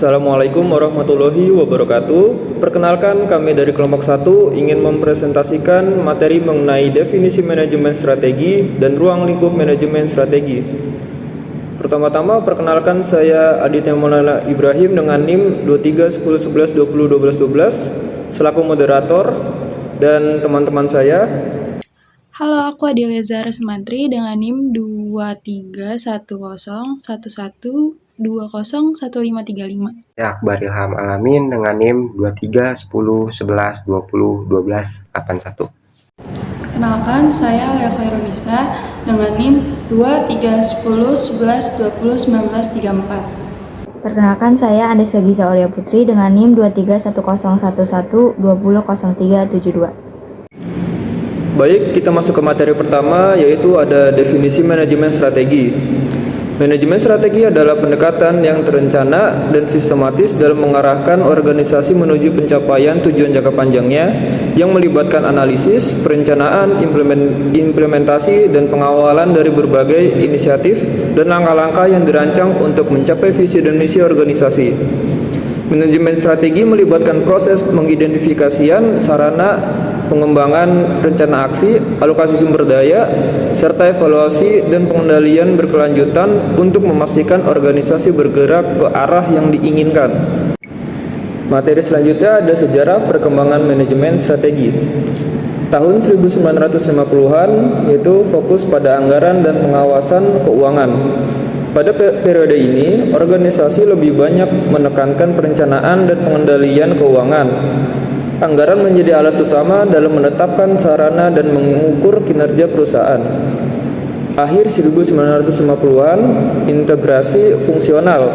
Assalamualaikum warahmatullahi wabarakatuh. Perkenalkan, kami dari kelompok 1 ingin mempresentasikan materi mengenai definisi manajemen strategi dan ruang lingkup manajemen strategi. Pertama-tama, perkenalkan saya Aditya Maulana Ibrahim dengan NIM 2310112012 selaku moderator, dan teman-teman saya. Halo, aku Adelia Zahra Sumantri dengan NIM 231111201535. Ya, Akbar Ilham Alamin dengan NIM 231011201281. Perkenalkan, saya Lea Khairunisa dengan NIM 231011201934. Perkenalkan, saya Andesia Giza Aulia Putri dengan NIM 231011200372. Baik, kita masuk ke materi pertama, yaitu ada definisi manajemen strategi. Manajemen strategi adalah pendekatan yang terencana dan sistematis dalam mengarahkan organisasi menuju pencapaian tujuan jangka panjangnya yang melibatkan analisis, perencanaan, implementasi, dan pengawalan dari berbagai inisiatif dan langkah-langkah yang dirancang untuk mencapai visi dan misi organisasi. Manajemen strategi melibatkan proses mengidentifikasian sarana, pengembangan rencana aksi, alokasi sumber daya, serta evaluasi dan pengendalian berkelanjutan untuk memastikan organisasi bergerak ke arah yang diinginkan. Materi selanjutnya ada sejarah perkembangan manajemen strategi. Tahun 1950-an yaitu fokus pada anggaran dan pengawasan keuangan. Pada periode ini, organisasi lebih banyak menekankan perencanaan dan pengendalian keuangan. Anggaran menjadi alat utama dalam menetapkan sarana dan mengukur kinerja perusahaan. Akhir 1950-an, integrasi fungsional.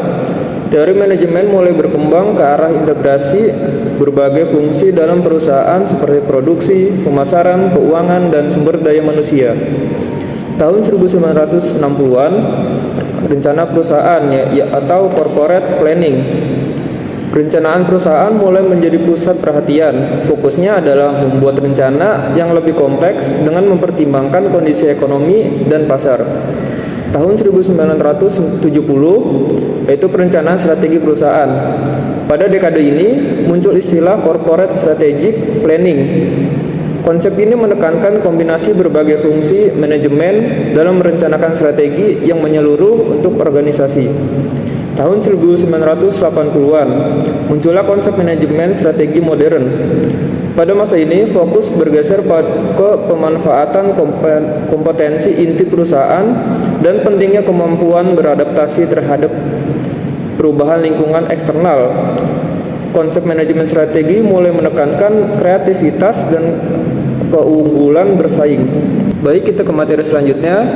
Teori manajemen mulai berkembang ke arah integrasi berbagai fungsi dalam perusahaan seperti produksi, pemasaran, keuangan, dan sumber daya manusia. Tahun 1960-an, rencana perusahaan atau corporate planning. Perencanaan perusahaan mulai menjadi pusat perhatian. Fokusnya adalah membuat rencana yang lebih kompleks dengan mempertimbangkan kondisi ekonomi dan pasar. Tahun 1970 yaitu perencanaan strategi perusahaan. Pada dekade ini muncul istilah corporate strategic planning. Konsep ini menekankan kombinasi berbagai fungsi manajemen dalam merencanakan strategi yang menyeluruh untuk organisasi. Tahun 1980-an, muncullah konsep manajemen strategi modern. Pada masa ini, fokus bergeser ke pemanfaatan kompetensi inti perusahaan dan pentingnya kemampuan beradaptasi terhadap perubahan lingkungan eksternal. Konsep manajemen strategi mulai menekankan kreativitas dan keunggulan bersaing. Baik, kita ke materi selanjutnya.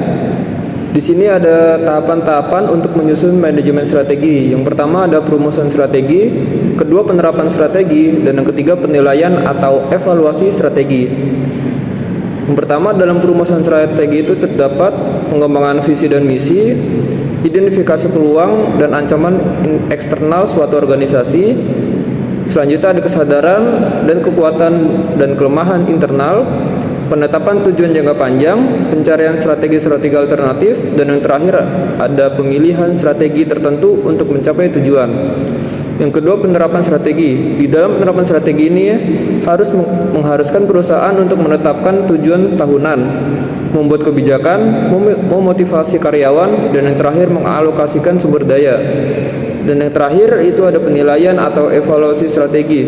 Di sini ada tahapan-tahapan untuk menyusun manajemen strategi. Yang pertama ada perumusan strategi, kedua penerapan strategi, dan yang ketiga penilaian atau evaluasi strategi. Yang pertama, dalam perumusan strategi itu terdapat pengembangan visi dan misi, identifikasi peluang dan ancaman eksternal suatu organisasi. Selanjutnya ada kesadaran dan kekuatan dan kelemahan internal, penetapan tujuan jangka panjang, pencarian strategi-strategi alternatif, dan yang terakhir ada pemilihan strategi tertentu untuk mencapai tujuan. Yang kedua, penerapan strategi. Di dalam penerapan strategi ini harus mengharuskan perusahaan untuk menetapkan tujuan tahunan, membuat kebijakan, memotivasi karyawan, dan yang terakhir mengalokasikan sumber daya. Dan yang terakhir itu ada penilaian atau evaluasi strategi.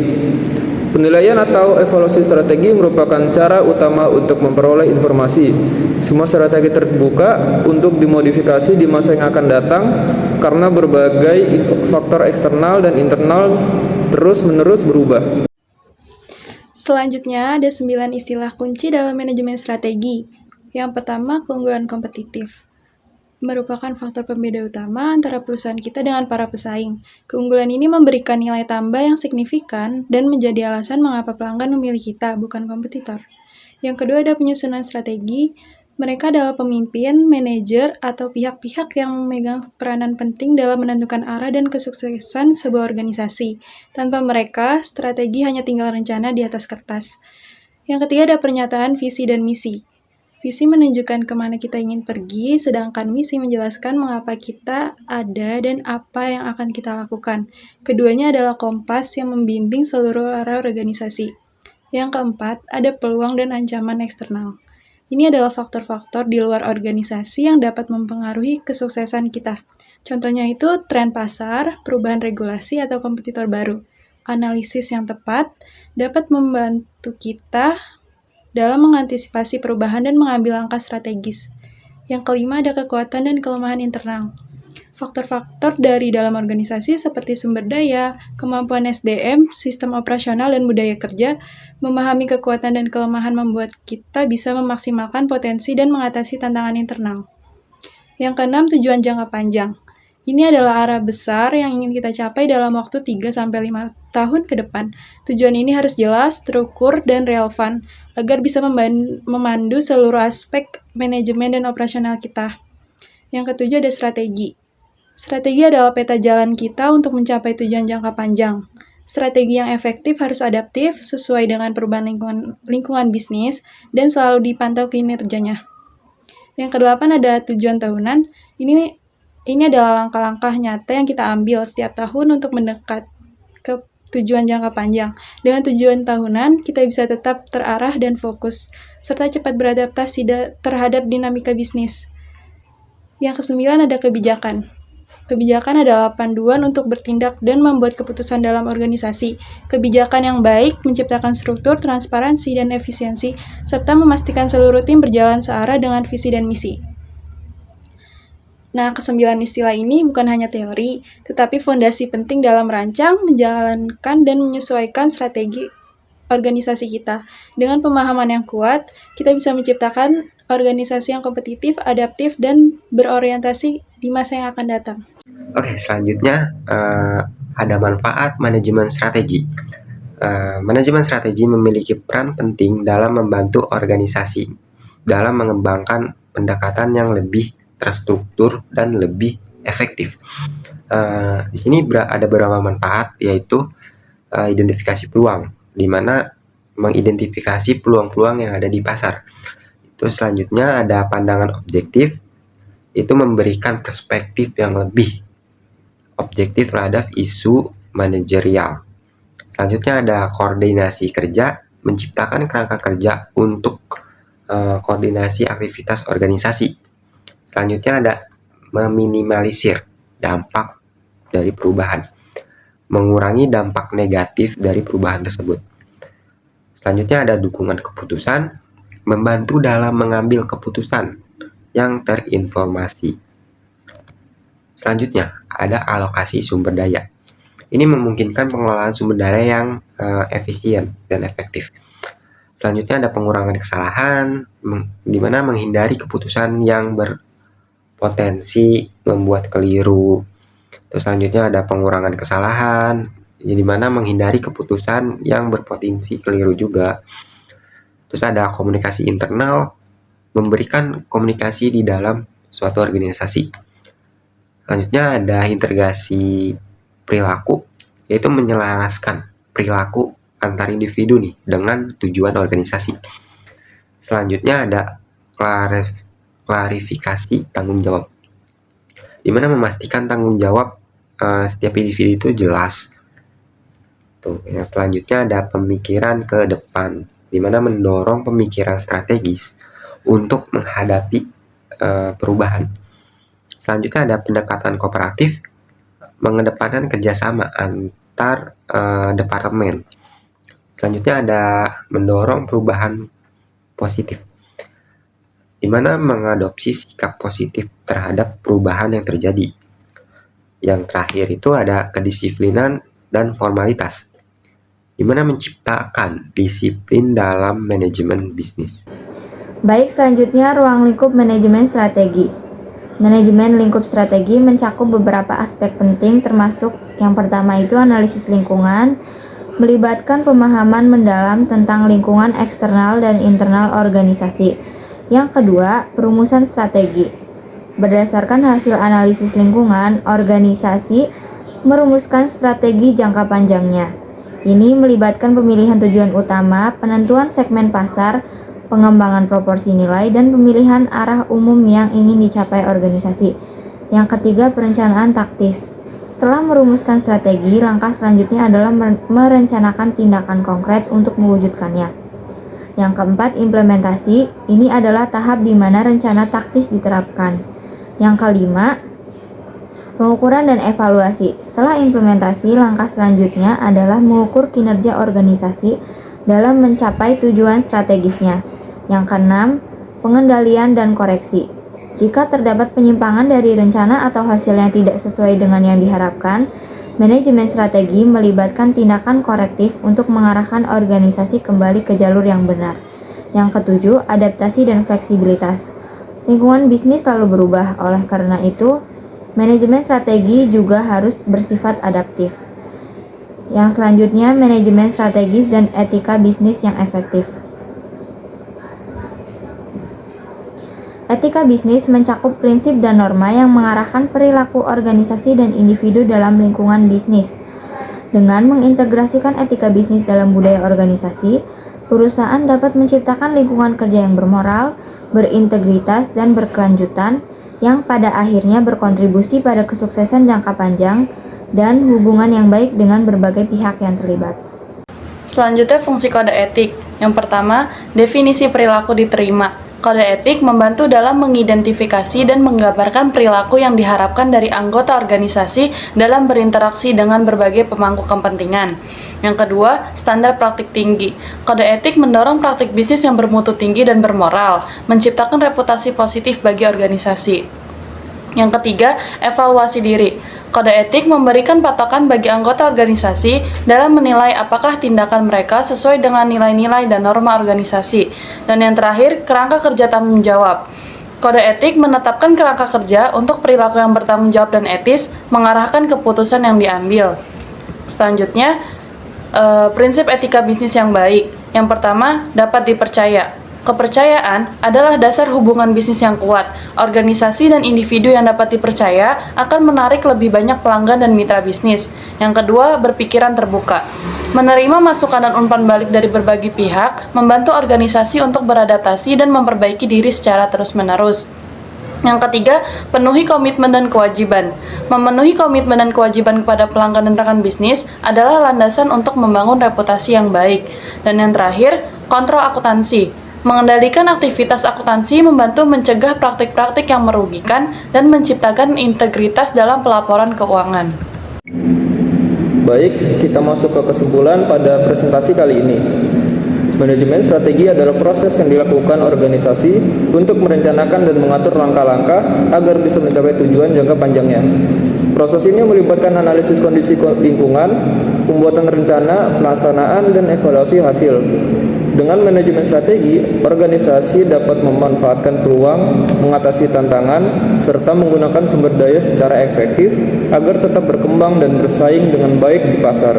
Penilaian atau evaluasi strategi merupakan cara utama untuk memperoleh informasi. Semua strategi terbuka untuk dimodifikasi di masa yang akan datang karena berbagai faktor eksternal dan internal terus-menerus berubah. Selanjutnya ada 9 istilah kunci dalam manajemen strategi. Yang pertama, keunggulan kompetitif. Merupakan faktor pembeda utama antara perusahaan kita dengan para pesaing. Keunggulan ini memberikan nilai tambah yang signifikan dan menjadi alasan mengapa pelanggan memilih kita, bukan kompetitor. Yang kedua ada penyusunan strategi. Mereka adalah pemimpin, manajer, atau pihak-pihak yang memegang peranan penting dalam menentukan arah dan kesuksesan sebuah organisasi. Tanpa mereka, strategi hanya tinggal rencana di atas kertas. Yang ketiga ada pernyataan visi dan misi. Visi menunjukkan kemana kita ingin pergi, sedangkan misi menjelaskan mengapa kita ada dan apa yang akan kita lakukan. Keduanya adalah kompas yang membimbing seluruh arah organisasi. Yang keempat, ada peluang dan ancaman eksternal. Ini adalah faktor-faktor di luar organisasi yang dapat mempengaruhi kesuksesan kita. Contohnya itu tren pasar, perubahan regulasi, atau kompetitor baru. Analisis yang tepat dapat membantu kita dalam mengantisipasi perubahan dan mengambil langkah strategis. Yang kelima, ada kekuatan dan kelemahan internal. Faktor-faktor dari dalam organisasi seperti sumber daya, kemampuan SDM, sistem operasional, dan budaya kerja, memahami kekuatan dan kelemahan membuat kita bisa memaksimalkan potensi dan mengatasi tantangan internal. Yang keenam, tujuan jangka panjang. Ini adalah arah besar yang ingin kita capai dalam waktu 3-5 tahun ke depan. Tujuan ini harus jelas, terukur, dan relevan agar bisa memandu seluruh aspek manajemen dan operasional kita. Yang ketujuh, ada strategi. Strategi adalah peta jalan kita untuk mencapai tujuan jangka panjang. Strategi yang efektif harus adaptif, sesuai dengan perubahan lingkungan bisnis, dan selalu dipantau kinerjanya. Yang kedelapan, ada tujuan tahunan. Ini adalah langkah-langkah nyata yang kita ambil setiap tahun untuk mendekat ke tujuan jangka panjang. Dengan tujuan tahunan, kita bisa tetap terarah dan fokus, serta cepat beradaptasi terhadap dinamika bisnis. Yang kesembilan, ada kebijakan. Kebijakan adalah panduan untuk bertindak dan membuat keputusan dalam organisasi. Kebijakan yang baik menciptakan struktur, transparansi, dan efisiensi, serta memastikan seluruh tim berjalan searah dengan visi dan misi. Nah, kesembilan istilah ini bukan hanya teori, tetapi fondasi penting dalam merancang, menjalankan, dan menyesuaikan strategi organisasi kita. Dengan pemahaman yang kuat, kita bisa menciptakan organisasi yang kompetitif, adaptif, dan berorientasi di masa yang akan datang. Oke, selanjutnya ada manfaat manajemen strategi. Manajemen strategi memiliki peran penting dalam membantu organisasi dalam mengembangkan pendekatan yang lebih terstruktur dan lebih efektif. Di sini ada beberapa manfaat, yaitu identifikasi peluang, di mana mengidentifikasi peluang-peluang yang ada di pasar. Itu selanjutnya ada pandangan objektif, itu memberikan perspektif yang lebih objektif terhadap isu manajerial. Selanjutnya ada koordinasi kerja, menciptakan kerangka kerja untuk koordinasi aktivitas organisasi. Selanjutnya ada meminimalisir dampak dari perubahan, mengurangi dampak negatif dari perubahan tersebut. Selanjutnya ada dukungan keputusan, membantu dalam mengambil keputusan yang terinformasi. Selanjutnya ada alokasi sumber daya. Ini memungkinkan pengelolaan sumber daya yang efisien dan efektif. Selanjutnya ada pengurangan kesalahan, di mana menghindari keputusan yang berpotensi membuat keliru. Terus selanjutnya ada pengurangan kesalahan, di mana menghindari keputusan yang berpotensi keliru juga. Terus ada komunikasi internal, memberikan komunikasi di dalam suatu organisasi. Selanjutnya ada integrasi perilaku, yaitu menyelaraskan perilaku antar individu nih dengan tujuan organisasi. Selanjutnya ada klarifikasi tanggung jawab, di mana memastikan tanggung jawab setiap individu itu jelas. Yang selanjutnya ada pemikiran ke depan, di mana mendorong pemikiran strategis untuk menghadapi perubahan. Selanjutnya ada pendekatan kooperatif, mengedepankan kerjasama antar departemen. Selanjutnya ada mendorong perubahan positif, di mana mengadopsi sikap positif terhadap perubahan yang terjadi. Yang terakhir itu ada kedisiplinan dan formalitas, di mana menciptakan disiplin dalam manajemen bisnis. Baik, selanjutnya ruang lingkup manajemen strategi. Manajemen lingkup strategi mencakup beberapa aspek penting, termasuk yang pertama itu analisis lingkungan, melibatkan pemahaman mendalam tentang lingkungan eksternal dan internal organisasi. Yang kedua, perumusan strategi. Berdasarkan hasil analisis lingkungan, organisasi merumuskan strategi jangka panjangnya. Ini melibatkan pemilihan tujuan utama, penentuan segmen pasar, pengembangan proporsi nilai, dan pemilihan arah umum yang ingin dicapai organisasi. Yang ketiga, perencanaan taktis. Setelah merumuskan strategi, langkah selanjutnya adalah merencanakan tindakan konkret untuk mewujudkannya. Yang keempat, implementasi. Ini adalah tahap di mana rencana taktis diterapkan. Yang kelima, pengukuran dan evaluasi. Setelah implementasi, langkah selanjutnya adalah mengukur kinerja organisasi dalam mencapai tujuan strategisnya. Yang keenam, pengendalian dan koreksi. Jika terdapat penyimpangan dari rencana atau hasilnya tidak sesuai dengan yang diharapkan, manajemen strategi melibatkan tindakan korektif untuk mengarahkan organisasi kembali ke jalur yang benar. Yang ketujuh, adaptasi dan fleksibilitas. Lingkungan bisnis selalu berubah, oleh karena itu, manajemen strategi juga harus bersifat adaptif. Yang selanjutnya, manajemen strategis dan etika bisnis yang efektif. Etika bisnis mencakup prinsip dan norma yang mengarahkan perilaku organisasi dan individu dalam lingkungan bisnis. Dengan mengintegrasikan etika bisnis dalam budaya organisasi, perusahaan dapat menciptakan lingkungan kerja yang bermoral, berintegritas, dan berkelanjutan, yang pada akhirnya berkontribusi pada kesuksesan jangka panjang dan hubungan yang baik dengan berbagai pihak yang terlibat. Selanjutnya, fungsi kode etik. Yang pertama, definisi perilaku diterima. Kode etik membantu dalam mengidentifikasi dan menggambarkan perilaku yang diharapkan dari anggota organisasi dalam berinteraksi dengan berbagai pemangku kepentingan. Yang kedua, standar praktik tinggi. Kode etik mendorong praktik bisnis yang bermutu tinggi dan bermoral, menciptakan reputasi positif bagi organisasi. Yang ketiga, evaluasi diri. Kode etik memberikan patokan bagi anggota organisasi dalam menilai apakah tindakan mereka sesuai dengan nilai-nilai dan norma organisasi. Dan yang terakhir, kerangka kerja tanggung jawab. Kode etik menetapkan kerangka kerja untuk perilaku yang bertanggung jawab dan etis, mengarahkan keputusan yang diambil. Selanjutnya, prinsip etika bisnis yang baik. Yang pertama, dapat dipercaya. Kepercayaan adalah dasar hubungan bisnis yang kuat. Organisasi dan individu yang dapat dipercaya akan menarik lebih banyak pelanggan dan mitra bisnis. Yang kedua, berpikiran terbuka. Menerima masukan dan umpan balik dari berbagai pihak, membantu organisasi untuk beradaptasi dan memperbaiki diri secara terus-menerus. Yang ketiga, penuhi komitmen dan kewajiban. Memenuhi komitmen dan kewajiban kepada pelanggan dan rekan bisnis adalah landasan untuk membangun reputasi yang baik. Dan yang terakhir, kontrol akuntansi. Mengendalikan aktivitas akuntansi membantu mencegah praktik-praktik yang merugikan dan menciptakan integritas dalam pelaporan keuangan. Baik, kita masuk ke kesimpulan pada presentasi kali ini. Manajemen strategi adalah proses yang dilakukan organisasi untuk merencanakan dan mengatur langkah-langkah agar bisa mencapai tujuan jangka panjangnya. Proses ini melibatkan analisis kondisi lingkungan, pembuatan rencana, pelaksanaan, dan evaluasi hasil. Dengan manajemen strategi, organisasi dapat memanfaatkan peluang, mengatasi tantangan, serta menggunakan sumber daya secara efektif agar tetap berkembang dan bersaing dengan baik di pasar.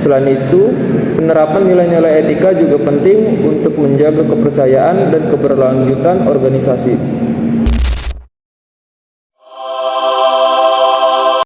Selain itu, penerapan nilai-nilai etika juga penting untuk menjaga kepercayaan dan keberlanjutan organisasi.